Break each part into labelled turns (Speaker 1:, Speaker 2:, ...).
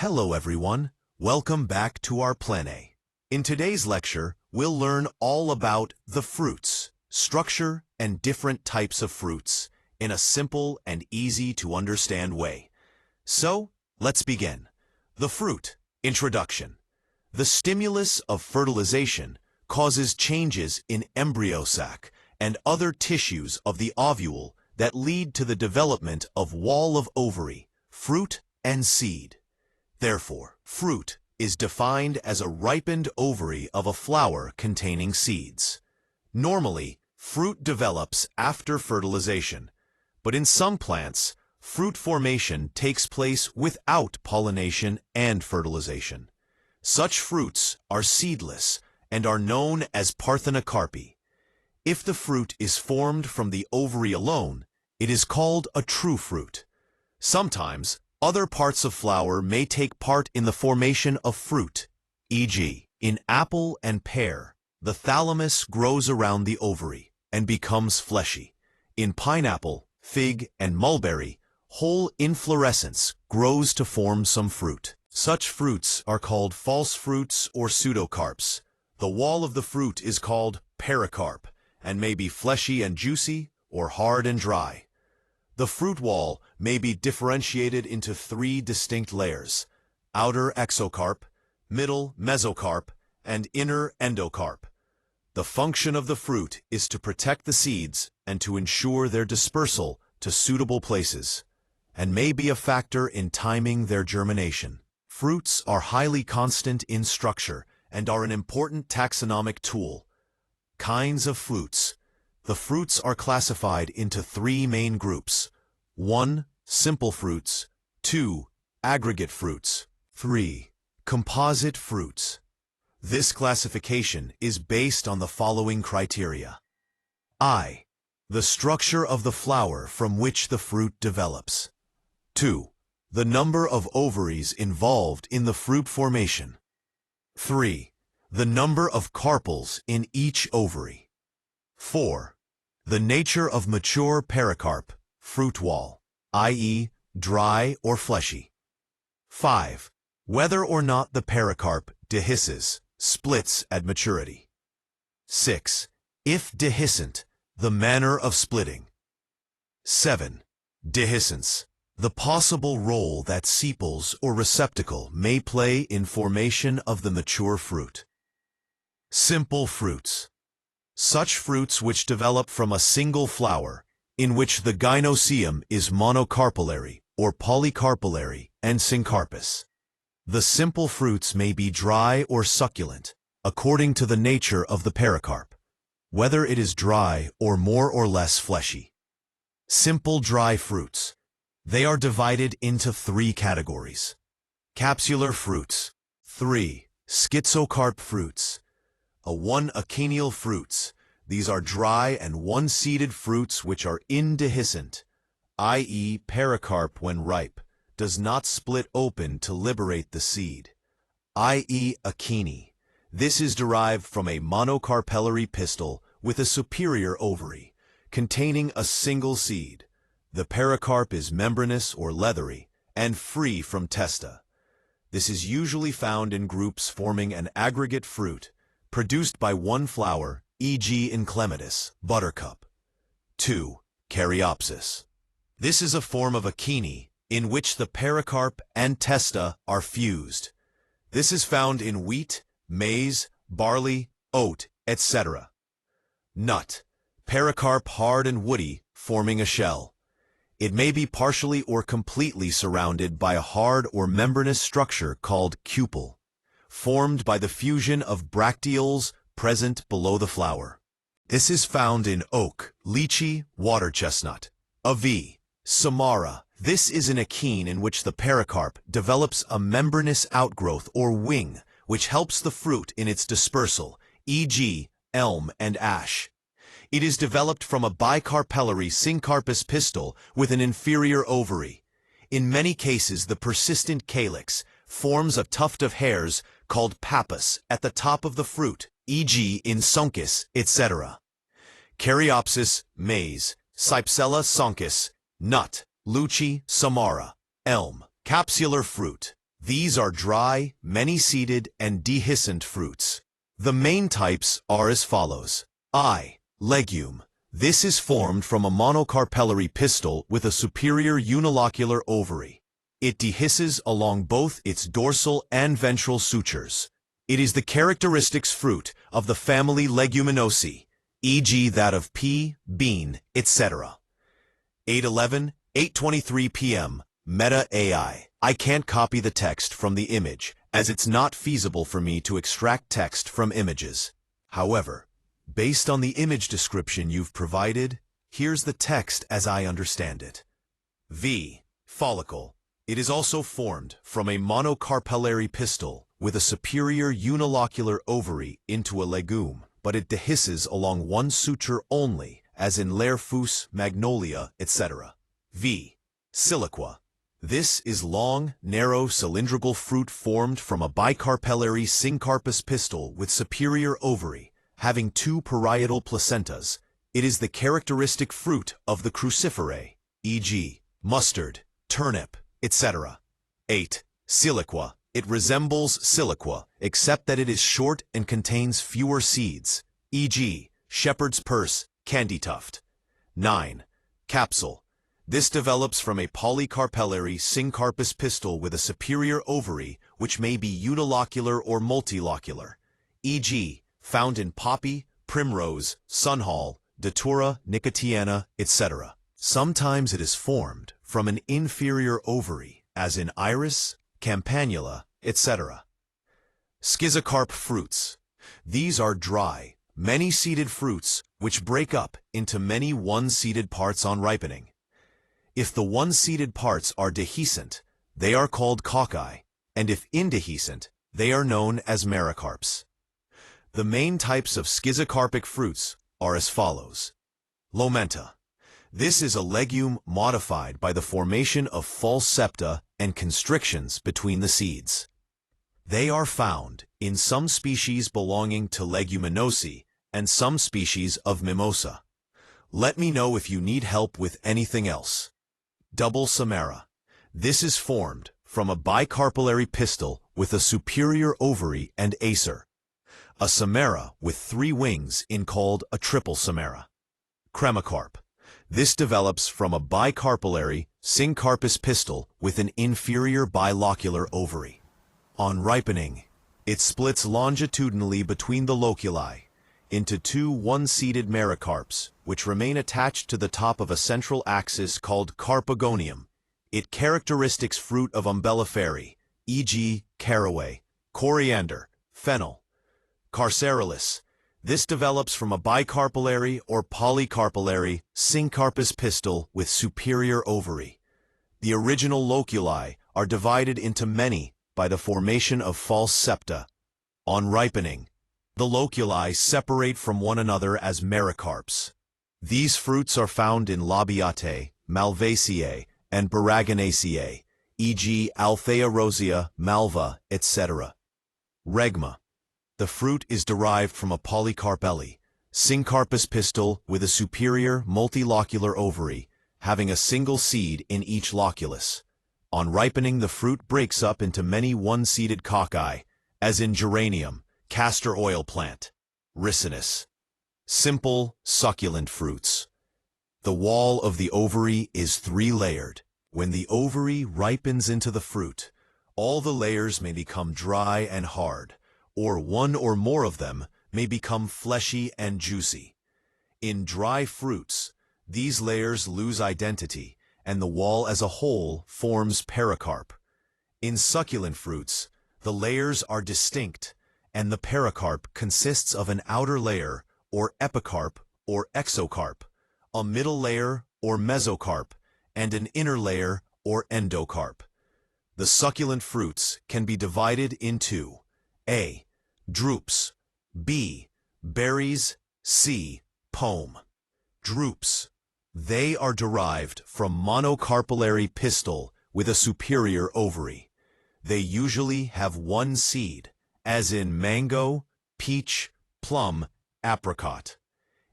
Speaker 1: Hello everyone, welcome back to our planet. In today's lecture, we'll learn all about the fruits, structure, and different types of fruits in a simple and easy to understand way. So, let's begin. The fruit. Introduction. The stimulus of fertilization causes changes in embryo sac and other tissues of the ovule that lead to the development of wall of ovary, fruit, and seed. Therefore, fruit is defined as a ripened ovary of a flower containing seeds. Normally, fruit develops after fertilization, but in some plants, fruit formation takes place without pollination and fertilization. Such fruits are seedless and are known as parthenocarpy. If the fruit is formed from the ovary alone, it is called a true fruit. Sometimes, other parts of flower may take part in the formation of fruit, e.g., in apple and pear, the thalamus grows around the ovary and becomes fleshy. In pineapple, fig, and mulberry, whole inflorescence grows to form some fruit. Such fruits are called false fruits or pseudocarps. The wall of the fruit is called pericarp and may be fleshy and juicy or hard and dry. The fruit wall may be differentiated into three distinct layers: outer exocarp, middle mesocarp, and inner endocarp. The function of the fruit is to protect the seeds and to ensure their dispersal to suitable places, and may be a factor in timing their germination. Fruits are highly constant in structure and are an important taxonomic tool. Kinds of fruits. The fruits are classified into three main groups. 1. Simple fruits. 2. Aggregate fruits. 3. Composite fruits. This classification is based on the following criteria. I. The structure of the flower from which the fruit develops. 2. The number of ovaries involved in the fruit formation. 3. The number of carpels in each ovary. 4. The nature of mature pericarp, fruit wall, i.e., dry or fleshy. 5. Whether or not the pericarp dehisces, splits at maturity. 6. If dehiscent, the manner of splitting. 7. Dehiscence, the possible role that sepals or receptacle may play in formation of the mature fruit. Simple fruits. Such fruits which develop from a single flower, in which the gynoecium is monocarpellary or polycarpellary and syncarpous. The simple fruits may be dry or succulent, according to the nature of the pericarp, whether it is dry or more or less fleshy. Simple dry fruits. They are divided into three categories. Capsular fruits. 3. Schizocarp fruits. 1. Acheneal fruits. These are dry and one-seeded fruits which are indehiscent, i.e. pericarp when ripe does not split open to liberate the seed, i.e. achene. This is derived from a monocarpellary pistil with a superior ovary, containing a single seed. The pericarp is membranous or leathery and free from testa. This is usually found in groups forming an aggregate fruit, produced by one flower, e.g. in clematis, buttercup. 2. Caryopsis. This is a form of achene in which the pericarp and testa are fused. This is found in wheat, maize, barley, oat, etc. Nut. Pericarp hard and woody, forming a shell. It may be partially or completely surrounded by a hard or membranous structure called cupule, formed by the fusion of bracteoles present below the flower. This is found in oak, lychee, water chestnut, avi, samara. This is an achene in which the pericarp develops a membranous outgrowth or wing, which helps the fruit in its dispersal, e.g., elm and ash. It is developed from a bicarpellary syncarpous pistil with an inferior ovary. In many cases, the persistent calyx forms a tuft of hairs called pappus at the top of the fruit, e.g. in Suncus, etc. Caryopsis, maize, Cypsella suncus, nut, lychee, samara, elm. Capsular fruit. These are dry, many-seeded, and dehiscent fruits. The main types are as follows. I. Legume. This is formed from a monocarpellary pistil with a superior unilocular ovary. It dehisces along both its dorsal and ventral sutures. It is the characteristics fruit of the family Leguminosae, e.g. that of pea, bean, etc. 8:11, 8:23 p.m. Meta AI. I can't copy the text from the image, as it's not feasible for me to extract text from images. However, based on the image description you've provided, here's the text as I understand it. V. Follicle. It is also formed from a monocarpellary pistil with a superior unilocular ovary into a legume, but it dehisces along one suture only, as in Lairfus, Magnolia, etc. V. Siliqua. This is long, narrow, cylindrical fruit formed from a bicarpellary syncarpous pistil with superior ovary, having two parietal placentas. It is the characteristic fruit of the cruciferae, e.g., mustard, turnip, etc. 8. Siliqua. It resembles siliqua, except that it is short and contains fewer seeds, e.g., shepherd's purse, candytuft. 9. Capsule. This develops from a polycarpellary syncarpous pistil with a superior ovary, which may be unilocular or multilocular, e.g., found in poppy, primrose, sunhall, datura, nicotiana, etc. Sometimes it is formed from an inferior ovary, as in iris, campanula, etc. Schizocarp fruits. These are dry, many-seeded fruits which break up into many one-seeded parts on ripening. If the one-seeded parts are dehiscent, they are called cocci, and if indehiscent, they are known as mericarps. The main types of schizocarpic fruits are as follows. Lomenta. This is a legume modified by the formation of false septa and constrictions between the seeds. They are found in some species belonging to Leguminosae and some species of Mimosa. Let me know if you need help with anything else. Double samara. This is formed from a bicarpellary pistil with a superior ovary and acer. A samara with 3 wings is called a triple samara. Cremacarp. This develops from a bicarpellary syncarpous pistil with an inferior bilocular ovary. On ripening, it splits longitudinally between the loculi into 2 one-seeded mericarps, which remain attached to the top of a central axis called carpogonium. It characteristics fruit of umbelliferae, e.g., caraway, coriander, fennel. Carceralis. This develops from a bicarpellary or polycarpellary syncarpous pistil with superior ovary. The original loculi are divided into many by the formation of false septa. On ripening, the loculi separate from one another as mericarps. These fruits are found in Labiatae, Malvaceae, and Boraginaceae, e.g. Althea rosea, Malva, etc. Regma. The fruit is derived from a polycarpellary syncarpous pistil with a superior multilocular ovary, having a single seed in each loculus. On ripening, the fruit breaks up into many one-seeded cocci, as in geranium, castor oil plant. Ricinus. Simple, succulent fruits. The wall of the ovary is 3-layered. When the ovary ripens into the fruit, all the layers may become dry and hard, or one or more of them may become fleshy and juicy. In dry fruits, these layers lose identity, and the wall as a whole forms pericarp. In succulent fruits, the layers are distinct, and the pericarp consists of an outer layer, or epicarp, or exocarp, a middle layer, or mesocarp, and an inner layer, or endocarp. The succulent fruits can be divided into A. Drupes, B. Berries, C. Pome. Drupes. They are derived from monocarpellary pistil with a superior ovary. They usually have 1 seed, as in mango, peach, plum, apricot.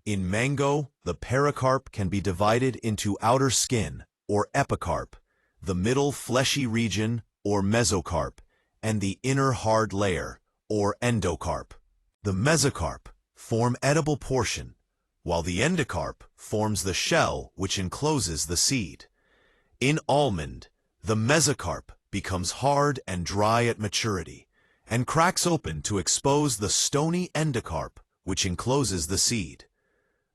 Speaker 1: In mango, the pericarp can be divided into outer skin, or epicarp, the middle fleshy region, or mesocarp, and the inner hard layer, or endocarp. The mesocarp form edible portion, while the endocarp forms the shell which encloses the seed. In almond, the mesocarp becomes hard and dry at maturity, and cracks open to expose the stony endocarp which encloses the seed.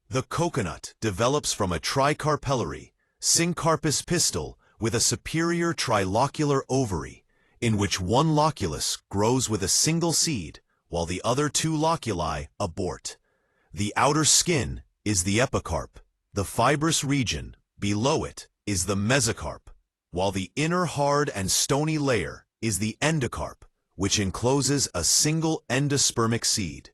Speaker 1: The coconut develops from a tricarpellary, syncarpous pistil with a superior trilocular ovary, in which one loculus grows with a single seed, while the other two loculi abort. The outer skin is the epicarp. The fibrous region below it is the mesocarp, while the inner hard and stony layer is the endocarp, which encloses a single endospermic seed.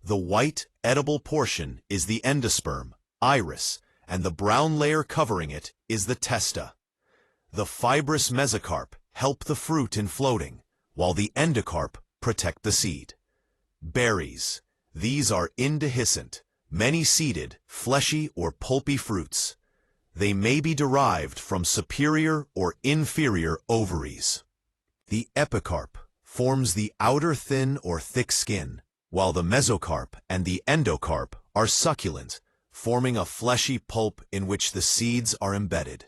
Speaker 1: The white, edible portion is the endosperm, iris, and the brown layer covering it is the testa. The fibrous mesocarp help the fruit in floating, while the endocarp protect the seed. Berries. These are indehiscent, many-seeded, fleshy or pulpy fruits. They may be derived from superior or inferior ovaries. The epicarp forms the outer thin or thick skin, while the mesocarp and the endocarp are succulent, forming a fleshy pulp in which the seeds are embedded.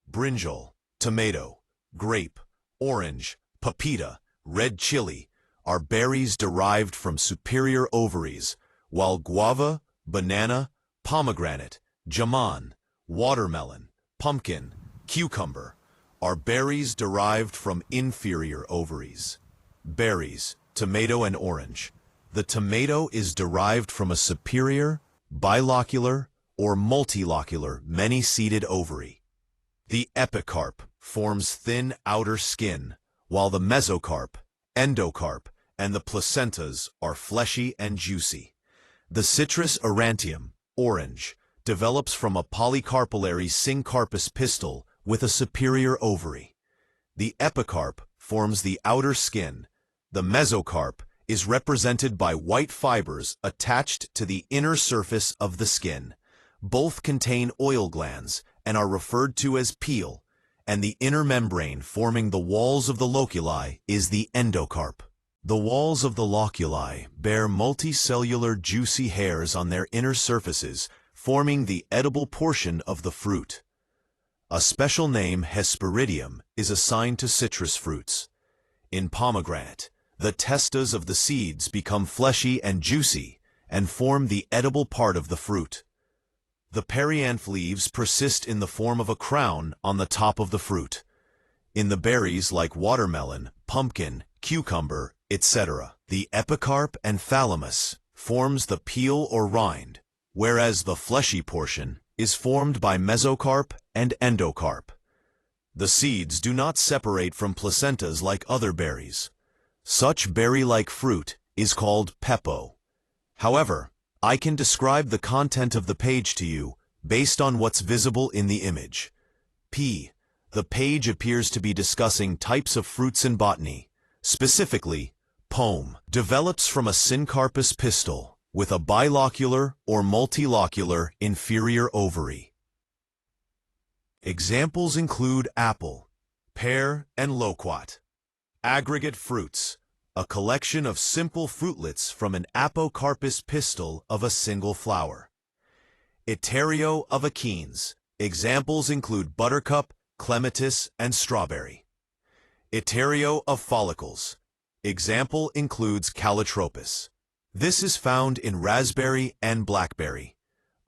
Speaker 1: Brinjal, tomato, grape, orange, papita, red chili are berries derived from superior ovaries, while guava, banana, pomegranate, jamon, watermelon, pumpkin, cucumber are berries derived from inferior ovaries. Berries, tomato and orange. The tomato is derived from a superior, bilocular, or multilocular many-seeded ovary. The epicarp forms thin outer skin, while the mesocarp, endocarp, and the placentas are fleshy and juicy. The citrus aurantium, orange, develops from a polycarpellary syncarpous pistil with a superior ovary. The epicarp forms the outer skin. The mesocarp is represented by white fibers attached to the inner surface of the skin. Both contain oil glands and are referred to as peel, and the inner membrane forming the walls of the loculi is the endocarp. The walls of the loculi bear multicellular juicy hairs on their inner surfaces, forming the edible portion of the fruit. A special name, Hesperidium, is assigned to citrus fruits. In pomegranate, the testas of the seeds become fleshy and juicy and form the edible part of the fruit. The perianth leaves persist in the form of a crown on the top of the fruit. In the berries like watermelon, pumpkin, cucumber, etc., the epicarp and thalamus forms the peel or rind, whereas the fleshy portion is formed by mesocarp and endocarp. The seeds do not separate from placentas like other berries. Such berry-like fruit is called pepo. However, I can describe the content of the page to you based on what's visible in the image. P. The page appears to be discussing types of fruits in botany. Specifically, pome develops from a syncarpous pistil with a bilocular or multilocular inferior ovary. Examples include apple, pear, and loquat. Aggregate fruits, a collection of simple fruitlets from an apocarpous pistil of a single flower. Iterio of achenes. Examples include buttercup, clematis, and strawberry. Iterio of follicles. Example includes calotropis. This is found in raspberry and blackberry.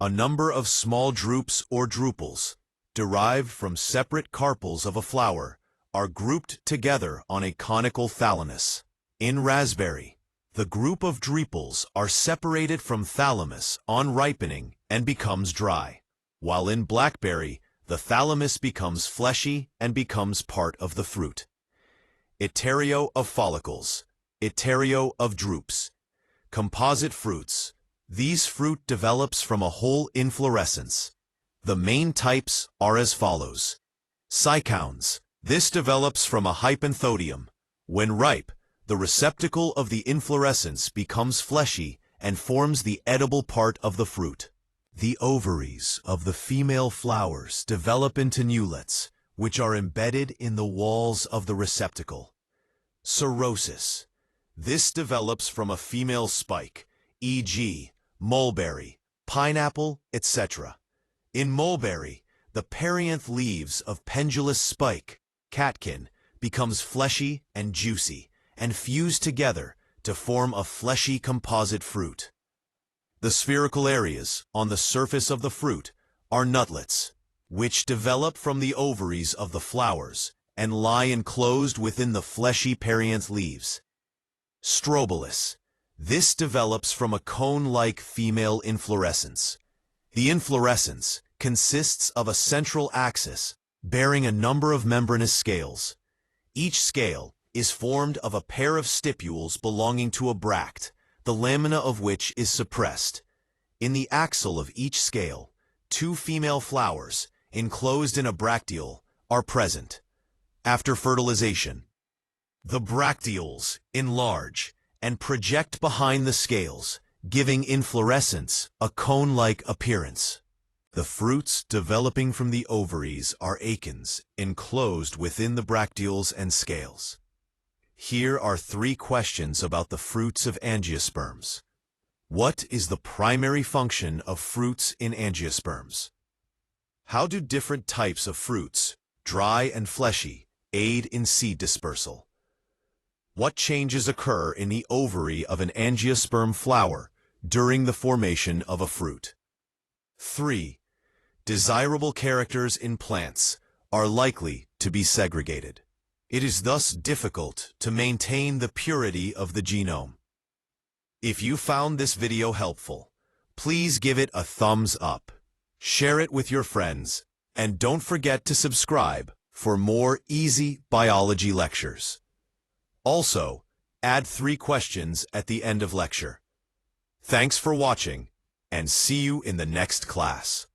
Speaker 1: A number of small drupes or drupals, derived from separate carpels of a flower, are grouped together on a conical thalamus. In raspberry, the group of drupals are separated from thalamus on ripening and becomes dry, while in blackberry, the thalamus becomes fleshy and becomes part of the fruit. Iterio of follicles. Iterio of drupes. Composite fruits. These fruit develops from a whole inflorescence. The main types are as follows. Cycouns. This develops from a hypanthodium. When ripe, the receptacle of the inflorescence becomes fleshy and forms the edible part of the fruit. The ovaries of the female flowers develop into newlets, which are embedded in the walls of the receptacle. Cirrhosis. This develops from a female spike, e.g., mulberry, pineapple, etc. In mulberry, the perianth leaves of pendulous spike, catkin, becomes fleshy and juicy and fuse together to form a fleshy composite fruit. The spherical areas on the surface of the fruit are nutlets, which develop from the ovaries of the flowers and lie enclosed within the fleshy perianth leaves. Strobolus. This develops from a cone-like female inflorescence. The inflorescence consists of a central axis bearing a number of membranous scales. Each scale is formed of a pair of stipules belonging to a bract, the lamina of which is suppressed. In the axil of each scale, 2 female flowers, enclosed in a bracteole, are present. After fertilization, the bracteoles enlarge and project behind the scales, giving inflorescence a cone-like appearance. The fruits developing from the ovaries are akins, enclosed within the bracteoles and scales. Here are 3 questions about the fruits of angiosperms. What is the primary function of fruits in angiosperms? How do different types of fruits, dry and fleshy, aid in seed dispersal? What changes occur in the ovary of an angiosperm flower during the formation of a fruit? 3. Desirable characters in plants are likely to be segregated. It is thus difficult to maintain the purity of the genome. If you found this video helpful, please give it a thumbs up, share it with your friends, and don't forget to subscribe for more easy biology lectures. Also, add 3 questions at the end of lecture. Thanks for watching, and see you in the next class.